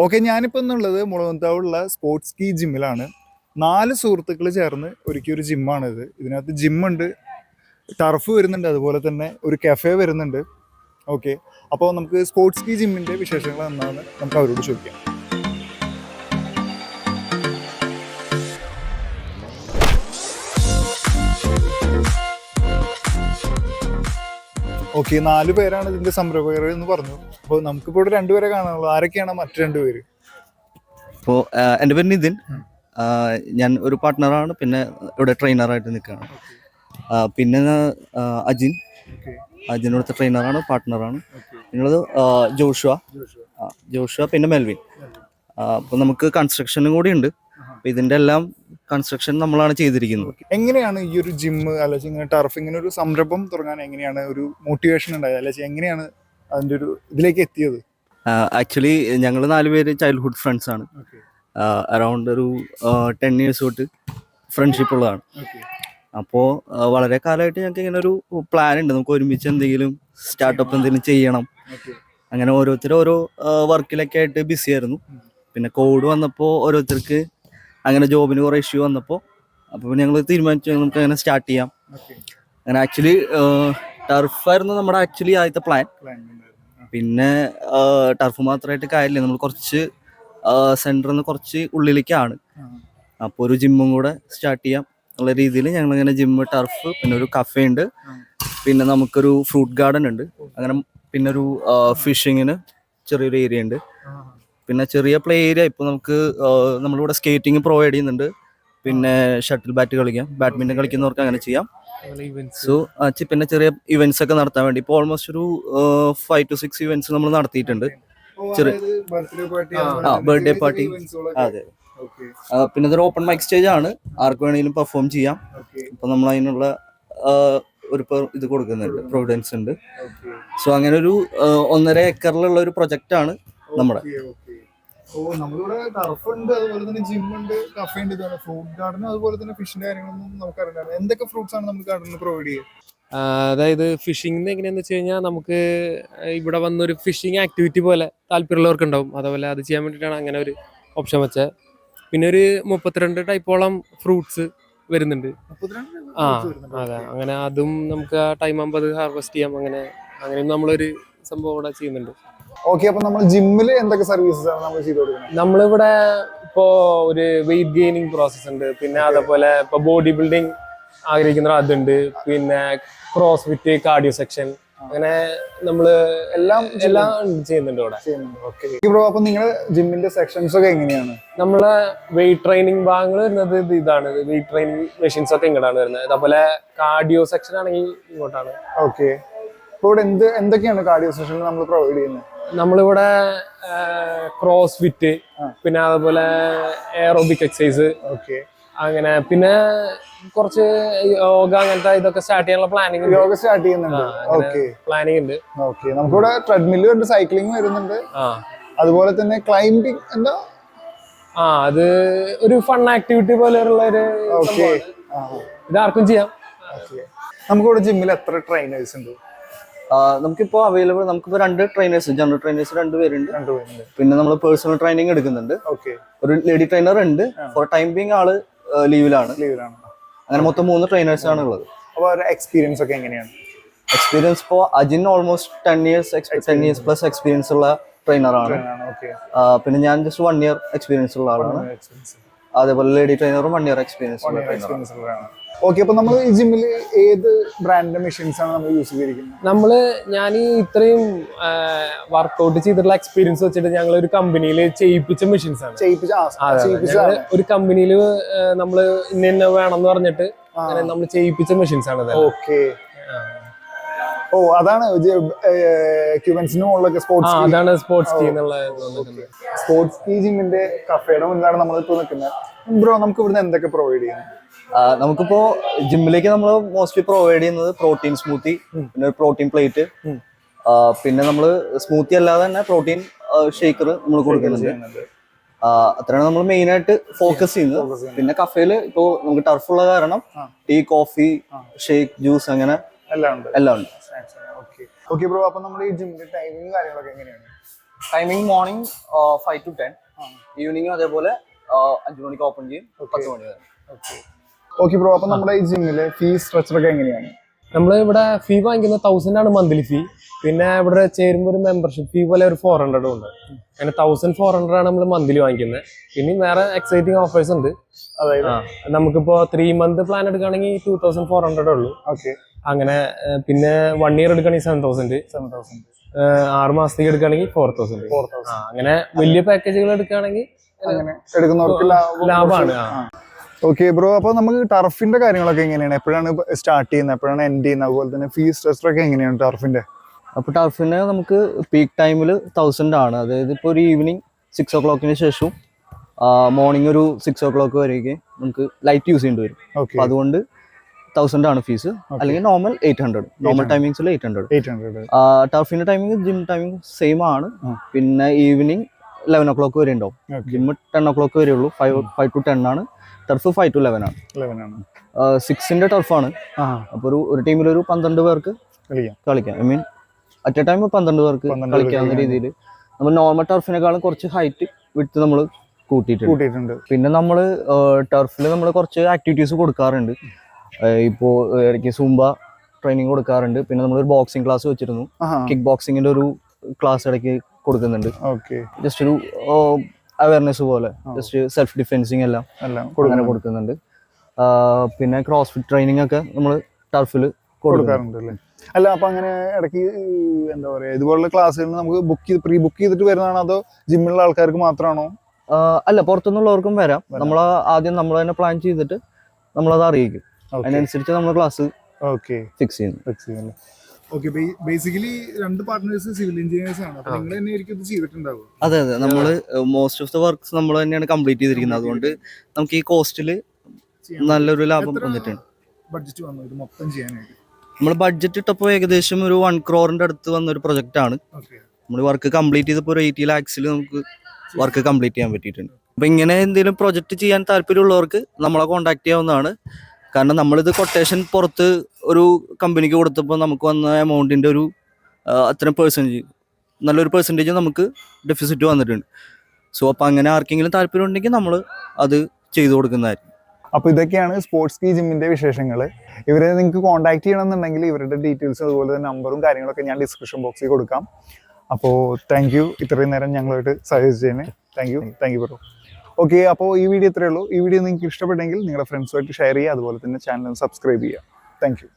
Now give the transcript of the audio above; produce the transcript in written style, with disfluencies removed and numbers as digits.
Okay, ഞാനിപ്പോൾ എന്നുള്ളത് മുളകുന്താവുള്ള sports key ജിമ്മിലാണ്. 4 സുഹൃത്തുക്കൾ ചേർന്ന് ഒരുക്കിയ ഒരു ജിമ്മാണിത്. ഇതിനകത്ത് ജിമ്മുണ്ട്, ടർഫ് വരുന്നുണ്ട്, അതുപോലെ തന്നെ ഒരു കഫേ വരുന്നുണ്ട്. ഓക്കെ, അപ്പോൾ നമുക്ക് സ്പോർട്സ് കീ ജിമ്മിൻ്റെ വിശേഷങ്ങൾ എന്താണെന്ന് നമുക്ക് അവരോട് ചോദിക്കാം. ഓക്കെ, 4 പേരാണ് ഇതിൻ്റെ സംരംഭകർ എന്ന് പറഞ്ഞു. അപ്പോൾ നമുക്കിപ്പോൾ ഇവിടെ 2 പേരെ കാണാനുള്ളൂ. ആരൊക്കെയാണ് മറ്റു 2 പേര്? ഇപ്പോൾ എൻ്റെ പേര് നിതിൻ. ഞാൻ ഒരു പാർട്ട്ണറാണ്, പിന്നെ ഇവിടെ ട്രെയിനറായിട്ട് നിൽക്കുകയാണ്. പിന്നെ അജിൻ ഇവിടുത്തെ ട്രെയിനറാണ്, പാർട്ട്ണറാണ്. പിന്നുള്ളത് ജോഷുവ, പിന്നെ മെൽവിൻ. അപ്പോൾ നമുക്ക് കൺസ്ട്രക്ഷനും കൂടി ഉണ്ട്. അപ്പോൾ ഇതിൻ്റെ എല്ലാം കൺസ്ട്രക്ഷൻ നമ്മളാണ് ചെയ്തിരിക്കുന്നത്. എങ്ങനെയാണ് ഈ ഒരു ജിമ്മ് അല്ലെങ്കിൽ ഇങ്ങനെ ടർഫ് ഇങ്ങനെ ഒരു സംരംഭം തുടങ്ങാൻ എങ്ങനെയാണ് ഒരു മോട്ടിവേഷൻ ഉണ്ടായത്, അല്ലെങ്കിൽ എങ്ങനെയാണ് അതിൻ്റെ ഒരു ഇതിലേക്ക് എത്തിയത്? ആക്ച്വലി ഞങ്ങൾ 4 പേര് ചൈൽഡ്ഹുഡ് ഫ്രണ്ട്സ് ആണ്. അറൗണ്ട് ഒരു 10 years തൊട്ട് ഫ്രണ്ട്ഷിപ്പ് ഉള്ളതാണ്. അപ്പോൾ വളരെ കാലമായിട്ട് ഞങ്ങൾക്ക് ഇങ്ങനെ ഒരു പ്ലാൻ ഉണ്ട്, നമുക്ക് ഒരുമിച്ച് എന്തെങ്കിലും സ്റ്റാർട്ടപ്പ് എന്തെങ്കിലും ചെയ്യണം. അങ്ങനെ ഓരോരുത്തരും ഓരോ വർക്കിലൊക്കെ ആയിട്ട് ബിസി ആയിരുന്നു. പിന്നെ കോവിഡ് വന്നപ്പോൾ ഓരോരുത്തർക്ക് അങ്ങനെ ജോബിന് കുറേ ഇഷ്യൂ വന്നപ്പോൾ അപ്പോൾ ഞങ്ങൾ തീരുമാനിച്ചു നമുക്ക് അങ്ങനെ സ്റ്റാർട്ട് ചെയ്യാം. അങ്ങനെ ആക്ച്വലി ടർഫായിരുന്നു നമ്മുടെ ആദ്യത്തെ പ്ലാൻ. പിന്നെ ടർഫ് മാത്രമായിട്ട് കാര്യമില്ല, നമ്മൾ കുറച്ച് സെൻറ്ററിൽ നിന്ന് കുറച്ച് ഉള്ളിലേക്കാണ്. അപ്പോൾ ഒരു ജിമ്മും കൂടെ സ്റ്റാർട്ട് ചെയ്യാം എന്നുള്ള രീതിയിൽ ഞങ്ങളിങ്ങനെ ജിമ്മ്, ടർഫ്, പിന്നെ ഒരു കഫേ ഉണ്ട്, പിന്നെ നമുക്കൊരു ഫ്രൂട്ട് ഗാർഡൻ ഉണ്ട്. അങ്ങനെ പിന്നെ ഒരു ഫിഷിങ്ങിന് ചെറിയൊരു ഏരിയ ഉണ്ട്, പിന്നെ ചെറിയ പ്ലേ ഏരിയ. ഇപ്പോൾ നമ്മളിവിടെ സ്കേറ്റിംഗ് പ്രൊവൈഡ് ചെയ്യുന്നുണ്ട്, പിന്നെ ഷട്ടിൽ ബാറ്റ് കളിക്കാം, ബാഡ്മിൻ്റൺ കളിക്കുന്നവർക്ക് അങ്ങനെ ചെയ്യാം. സോ പിന്നെ ചെറിയ ഇവന്റ്സ് ഒക്കെ നടത്താൻ വേണ്ടി ഇപ്പോൾ ഓൾമോസ്റ്റ് ഒരു 5 to 6 ഇവന്റ്സ് നമ്മൾ നടത്തിയിട്ടുണ്ട്. ചെറിയ ബർത്ത്ഡേ പാർട്ടി, അതെ. പിന്നെ ഇതൊരു ഓപ്പൺ മൈക്ക് സ്റ്റേജ് ആണ്, ആർക്ക് വേണമെങ്കിലും പെർഫോം ചെയ്യാം. അപ്പോൾ നമ്മൾ അതിനുള്ള ഒരു ഇത് കൊടുക്കുന്നുണ്ട്, പ്രൊവിഡൻസ് ഉണ്ട്. സോ അങ്ങനെ ഒരു 1.5 ഏക്കറിലുള്ള ഒരു പ്രൊജക്റ്റ് ആണ് നമ്മുടെ. നമ്മളിവിടെ ടർഫ് ഉണ്ട്, അതുപോലെ തന്നെ ജിം ഉണ്ട്, കഫേ ഉണ്ട്, ഫ്രൂട്ട് ഗാർഡൻ, അതുപോലെ തന്നെ ഫിഷിന്റെ കാര്യങ്ങളൊന്നും നമുക്കറിയാം. എന്തൊക്കെ ഫ്രൂട്ട്സ് ആണ് നമുക്ക് ഗാർഡനിൽ പ്രൊവൈഡ് ചെയ്യുക? അതായത് ഫിഷിംഗ് എങ്ങനെയാന്ന് വെച്ച് കഴിഞ്ഞാൽ നമുക്ക് ഇവിടെ വന്നൊരു ഫിഷിംഗ് ആക്ടിവിറ്റി പോലെ താല്പര്യമുള്ളവർക്ക് ഉണ്ടാവും. അതുപോലെ അത് ചെയ്യാൻ വേണ്ടിയിട്ടാണ് അങ്ങനെ ഒരു ഓപ്ഷൻ വെച്ചത്. പിന്നെ ഒരു 32 ടൈപ്പോളം ഫ്രൂട്ട്സ് വരുന്നുണ്ട്. അതെ, അങ്ങനെ അതും നമുക്ക് ആ ടൈം ആകുമ്പോൾ അത് ഹാർവെസ്റ്റ് ചെയ്യാം. അങ്ങനെയും നമ്മളൊരു സംഭവം ഇവിടെ ചെയ്യുന്നുണ്ട്. ഓക്കെ, അപ്പൊ നമ്മൾ ജിമ്മിൽ എന്തൊക്കെ സർവീസസ് ആണ് നമ്മൾ ചെയ്തു കൊടുക്കുന്നത്? നമ്മളിവിടെ ഇപ്പോ ഒരു വെയിറ്റ് ഗെയിനിങ് പ്രോസസ് ഉണ്ട്, പിന്നെ അതേപോലെ ഇപ്പൊ ബോഡി ബിൽഡിംഗ് ആഗ്രഹിക്കുന്ന അതുണ്ട്, പിന്നെ ക്രോസ് ഫിറ്റ്, കാർഡിയോ സെക്ഷൻ, അങ്ങനെ നമ്മള് എല്ലാം ചെയ്യുന്നുണ്ട് ഇവിടെ. അപ്പൊ നിങ്ങളുടെ ജിമ്മിന്റെ സെക്ഷൻസ് ഒക്കെ എങ്ങനെയാണ്? നമ്മളെ വെയിറ്റ് ട്രെയിനിങ് ഭാഗങ്ങൾ വരുന്നത് ഇതാണ്, വെയിറ്റ് ട്രെയിനിങ് മെഷീൻസ് ഒക്കെ ഇങ്ങോട്ടാണ് വരുന്നത്. അതേപോലെ കാർഡിയോ സെക്ഷൻ ആണെങ്കിൽ ഇങ്ങോട്ടാണ്. ഓക്കെ, ഇപ്പൊ ഇവിടെ എന്തൊക്കെയാണ് കാർഡിയോ സെക്ഷനിൽ നമ്മൾ പ്രൊവൈഡ് ചെയ്യുന്നത്? നമ്മളിവിടെ ക്രോസ് ഫിറ്റ്, പിന്നെ അതേപോലെ എയറോബിക് എക്സസൈസ്, അങ്ങനെ പിന്നെ കുറച്ച് യോഗ, അങ്ങനത്തെ ഇതൊക്കെ സ്റ്റാർട്ട് ചെയ്യാനുള്ള പ്ലാനിങ് പ്ലാനിങ് ഉണ്ട്. നമുക്കിവിടെ ട്രെഡ്മില്ല് ഉണ്ട്, സൈക്ലിംഗ് വരുന്നുണ്ട്, അതുപോലെ തന്നെ ക്ലൈംബിംഗ്. എന്താ അത് ഒരു ഫൺ ആക്ടിവിറ്റി പോലെയുള്ള ഒരു ഇതാർക്കും ചെയ്യാം. നമുക്കിവിടെ ജിമ്മിൽ എത്ര ട്രെയിനേഴ്സ് ഉണ്ട്? നമുക്കിപ്പോൾ അവൈലബിൾ, നമുക്കിപ്പോൾ 2 ട്രെയിനേഴ്സ്, ജനറൽ ട്രെയിനേഴ്സ് 2 പേരുണ്ട്. പിന്നെ നമ്മൾ പേഴ്സണൽ ട്രെയിനിങ് എടുക്കുന്നുണ്ട്. ഒരു ലേഡി ട്രെയിനർ ഉണ്ട്. ഫോർ ടൈം ബീങ് ആള് ലീവിലാണ്. അങ്ങനെ മൊത്തം 3 ട്രെയിനേഴ്സ് ആണ് ഉള്ളത്. എക്സ്പീരിയൻസ് ഒക്കെ എങ്ങനെയാണ്? എക്സ്പീരിയൻസ് ഇപ്പോൾ Ajin almost 10 years plus experience ഉള്ള ട്രെയിനറാണ്. പിന്നെ ഞാൻ ജസ്റ്റ് 1 year എക്സ്പീരിയൻസ് ഉള്ള ആളാണ്. അതേപോലെ ലേഡി ട്രെയിനറും 1 year എക്സ്പീരിയൻസ് ഉള്ള ട്രെയിനറാണ്. ഓക്കെ, അപ്പൊ നമ്മൾ ഈ ജിമ്മിൽ ഏത് ബ്രാൻഡിന്റെ മെഷീൻസ് ആണ് നമ്മൾ യൂസ് ചെയ്തിരിക്കുന്നത്? ഞാൻ ഇത്രയും വർക്ക്ഔട്ട് ചെയ്തിട്ടുള്ള എക്സ്പീരിയൻസ് വെച്ചിട്ട് ഞങ്ങൾ ഒരു കമ്പനിയിൽ ചെയ്യിപ്പിച്ച മെഷീൻസ് ആണ്. ഒരു കമ്പനിയിൽ നമ്മൾ ഇന്ന വേണമെന്ന് പറഞ്ഞിട്ട് നമ്മൾ ചെയ്യിപ്പിച്ച മെഷീൻസ് ആണ്. ഓക്കെ, അതാണ് ക്യൂബൻസിന് മുകളിലൊക്കെ സ്പോർട്സ് കീ ജിമ്മിന്റെ കഫേയുടെ മുന്നിലാണ് നമ്മളിപ്പോ നിൽക്കുന്നത്. ബ്രോ, നമുക്ക് ഇവിടുന്ന് എന്തൊക്കെ പ്രൊവൈഡ് ചെയ്യാം? നമുക്കിപ്പോ ജിമ്മിലേക്ക് നമ്മൾ മോസ്റ്റ്ലി പ്രൊവൈഡ് ചെയ്യുന്നത് പ്രോട്ടീൻ സ്മൂത്തി, പിന്നെ ഒരു പ്രോട്ടീൻ പ്ലേറ്റ്, പിന്നെ നമ്മൾ സ്മൂത്തി അല്ലാതെ തന്നെ പ്രോട്ടീൻ ഷേക്കർ നമ്മൾ കൊടുക്കുന്നുണ്ട്. അത്രയാണ് നമ്മൾ മെയിൻ ആയിട്ട് ഫോക്കസ് ചെയ്യുന്നത്. പിന്നെ കഫേയിൽ ഇപ്പോൾ നമുക്ക് ടർഫുള്ള കാരണം ടീ, കോഫി, ഷേക്ക്, ജ്യൂസ്, അങ്ങനെ എല്ലാം ഉണ്ട്. ഓക്കെ ബ്രോ, അപ്പൊ നമ്മുടെ ഈ ജിമ്മിന്റെ ടൈമിംഗ് കാര്യങ്ങളൊക്കെ എങ്ങനെയാണ്? ടൈമിംഗ് മോർണിംഗ് 5 to 10, ഈവനിങ്ങും അതേപോലെ 5 മണിക്ക് ഓപ്പൺ ചെയ്യും, 10 മണി വരെ. ഓക്കെ ബ്രോ, അപ്പൊ നമ്മുടെ ഈ ജിമ്മിലെ ഫീസ് സ്ട്രക്ചർ ഒക്കെ എങ്ങനെയാണ്? നമ്മൾ ഇവിടെ ഫീ വാങ്ങിക്കുന്നത് 1000 ആണ് മന്ത്ലി ഫീ. പിന്നെ ഇവിടെ ചേരുമ്പോൾ ഒരു മെമ്പർഷിപ്പ് ഫീ പോലെ ഒരു 400 ഉണ്ട്. അങ്ങനെ 1400 ആണ് നമ്മൾ മന്ത്ലി വാങ്ങിക്കുന്നത്. പിന്നെ വേറെ എക്സൈറ്റിംഗ് ഓഫേഴ്സ് ഉണ്ട്. അതായത് നമുക്കിപ്പോ 3 month പ്ലാൻ എടുക്കുകയാണെങ്കിൽ 2400 ഉള്ളൂ. ഓക്കെ. അങ്ങനെ പിന്നെ 1 year എടുക്കുകയാണെങ്കിൽ 7000, 6 മാസത്തേക്ക് എടുക്കുകയാണെങ്കിൽ 4000. അങ്ങനെ വലിയ പാക്കേജുകൾ എടുക്കുകയാണെങ്കിൽ അങ്ങനെ എടുക്കുന്നവർക്ക് ലാഭമാണ്. ഓക്കെ ബ്രോ, അപ്പൊ നമുക്ക് ടർഫിന്റെ കാര്യങ്ങളൊക്കെ എങ്ങനെയാണ്? എപ്പോഴാണ് സ്റ്റാർട്ട് ചെയ്യുന്നത്, എപ്പോഴാണ് എൻഡ് ചെയ്യുന്നത്, അതുപോലെ തന്നെ ഫീസ് സ്ട്രക്ചർ ഒക്കെ എങ്ങനെയാണ് ടർഫിന്റെ? അപ്പോൾ ടർഫിന് നമുക്ക് പീക്ക് ടൈമിൽ 1000 ആണ്. അതായത് ഇപ്പോൾ ഒരു ഈവനിങ് 6 o'clock ശേഷവും മോർണിംഗ് ഒരു 6 o'clock വരെയൊക്കെ നമുക്ക് ലൈറ്റ് യൂസ് ചെയ്യേണ്ടി വരും. അപ്പോൾ അതുകൊണ്ട് 1000 ആണ് ഫീസ്. അല്ലെങ്കിൽ നോർമൽ 800, നോർമൽ ടൈമിങ്സിൽ 800. ടർഫിന്റെ ടൈമിംഗ് ജിം ടൈമിംഗ് സെയിം ആണ്. പിന്നെ ഈവനിങ് 11 o'clock വരെ ഉണ്ടാവും. ജിം 10 o'clock വരെ ഉള്ളൂ. 5 to 10 ആണ്. ടർഫ് 5 to 11 ആണ്. 6ന്റെ ടർഫാണ്. അപ്പോൾ ഒരു ടീമിൽ ഒരു 12 പേർക്ക് കളിക്കാം. I mean at A time 12 പേർക്ക് കളിക്കാവുന്ന രീതിയിൽ നമ്മൾ നോർമൽ ടർഫിനെക്കാളും കുറച്ച് ഹൈറ്റ് വിട്ട് നമ്മൾ കൂട്ടിയിട്ടുണ്ട്. പിന്നെ നമ്മൾ ടർഫിൽ നമ്മൾ കുറച്ച് ആക്ടിവിറ്റീസ് കൊടുക്കാറുണ്ട്. ഇപ്പോൾ ഇടയ്ക്ക് സൂംബ ട്രെയിനിങ് കൊടുക്കാറുണ്ട്. പിന്നെ നമ്മളൊരു ബോക്സിംഗ് ക്ലാസ് വെച്ചിരുന്നു. കിക്ക് ബോക്സിങ്ങിന്റെ ഒരു ക്ലാസ് ഇടയ്ക്ക് കൊടുക്കുന്നുണ്ട്. ജസ്റ്റ് ഒരു അവയർനെസ് പോലെ, ജസ്റ്റ് സെൽഫ് ഡിഫെൻസിങ് എല്ലാം അങ്ങനെ കൊടുക്കുന്നുണ്ട്. പിന്നെ ക്രോസ് ഫിറ്റ് ട്രെയിനിങ് ഒക്കെ നമ്മൾ ടർഫിൽ കൊടുക്കാറുണ്ട്. അല്ല, അപ്പൊ അങ്ങനെ ഇടയ്ക്ക് എന്താ പറയാ, ഇതുപോലുള്ള ക്ലാസ്സുകൾ നമുക്ക് പ്രീ ബുക്ക് ചെയ്തിട്ട് വരുന്നതാണോ അതോ ജിമ്മിലുള്ള ആൾക്കാർക്ക് മാത്രമാണോ? അല്ല, പുറത്തുനിന്നുള്ളവർക്കും വരാം. നമ്മൾ ആദ്യം നമ്മൾ തന്നെ പ്ലാൻ ചെയ്തിട്ട് നമ്മളത് അറിയിക്കും. അതിനനുസരിച്ച് നമ്മൾ ക്ലാസ് ഫിക്സ് ചെയ്യുന്നു. Okay, basically 2 partners civil engineers ആണ്. അപ്പോൾ നിങ്ങൾ തന്നെയായിരിക്കും ഇത് ചെയ്തിട്ടുണ്ടാവുക? അതെ, നമ്മൾ മോസ്റ്റ് ഓഫ് ദ വർക്ക്സ് നമ്മൾ തന്നെയാണ് കംപ്ലീറ്റ് ചെയ്തിരിക്കുന്നത്. അതുകൊണ്ട് നമുക്ക് ഈ കോസ്റ്റിൽ നല്ലൊരു ലാഭം വന്നിട്ടുണ്ട്. ബഡ്ജറ്റ് വന്നു ഇത് മൊത്തം ചെയ്യാനായിട്ട്? നമ്മൾ ബഡ്ജറ്റ് ഇട്ടപ്പോൾ ഏകദേശം ഒരു 1 crore അടുത്ത് വന്നൊരു പ്രൊജക്റ്റ് ആണ്. നമ്മൾ വർക്ക് കംപ്ലീറ്റ് ചെയ്തപ്പോൾ ഒരു 80 lakhs നമുക്ക് വർക്ക് കംപ്ലീറ്റ് ചെയ്യാൻ പറ്റിയിട്ടുണ്ട്. അപ്പോൾ ഇങ്ങനെ എന്തെങ്കിലും പ്രൊജക്റ്റ് ചെയ്യാൻ താല്പര്യമുള്ളവർക്ക് നമ്മളെ കോൺടാക്ട് ചെയ്യാവുന്നതാണ്. കാരണം നമ്മളിത് കൊട്ടേഷൻ പുറത്ത് ഒരു കമ്പനിക്ക് കൊടുത്തപ്പോൾ നമുക്ക് വന്ന എമൗണ്ടിൻ്റെ ഒരു അത്രയും നല്ലൊരു പെർസെൻറ്റേജ് നമുക്ക് ഡെഫിസിറ്റ് വന്നിട്ടുണ്ട്. സോ അപ്പോൾ അങ്ങനെ ആർക്കെങ്കിലും താല്പര്യം ഉണ്ടെങ്കിൽ നമ്മൾ അത് ചെയ്തു കൊടുക്കുന്നതായിരിക്കും. അപ്പോൾ ഇതൊക്കെയാണ് സ്പോർട്സ് കീ ജിമ്മിൻ്റെ വിശേഷങ്ങൾ. ഇവരെ നിങ്ങൾക്ക് കോൺടാക്ട് ചെയ്യണമെന്നുണ്ടെങ്കിൽ ഇവരുടെ ഡീറ്റെയിൽസ് അതുപോലെ തന്നെ നമ്പറും കാര്യങ്ങളൊക്കെ ഞാൻ ഡിസ്ക്രിപ്ഷൻ ബോക്സിൽ കൊടുക്കാം. അപ്പോൾ താങ്ക് യു ഇത്രയും നേരം ഞങ്ങളുമായിട്ട് സജസ്റ്റ് ചെയ്യുന്നത്. Thank you bro. ഓക്കെ, അപ്പോൾ ഈ വീഡിയോ ഇത്രയേ ഉള്ളൂ. ഈ വീഡിയോ നിങ്ങൾക്ക് ഇഷ്ടപ്പെട്ടെങ്കിൽ നിങ്ങളുടെ ഫ്രണ്ട്സുമായിട്ട് ഷെയർ ചെയ്യുക. അതുപോലെ തന്നെ ചാനൽ സബ്സ്ക്രൈബ് ചെയ്യുക. Thank you.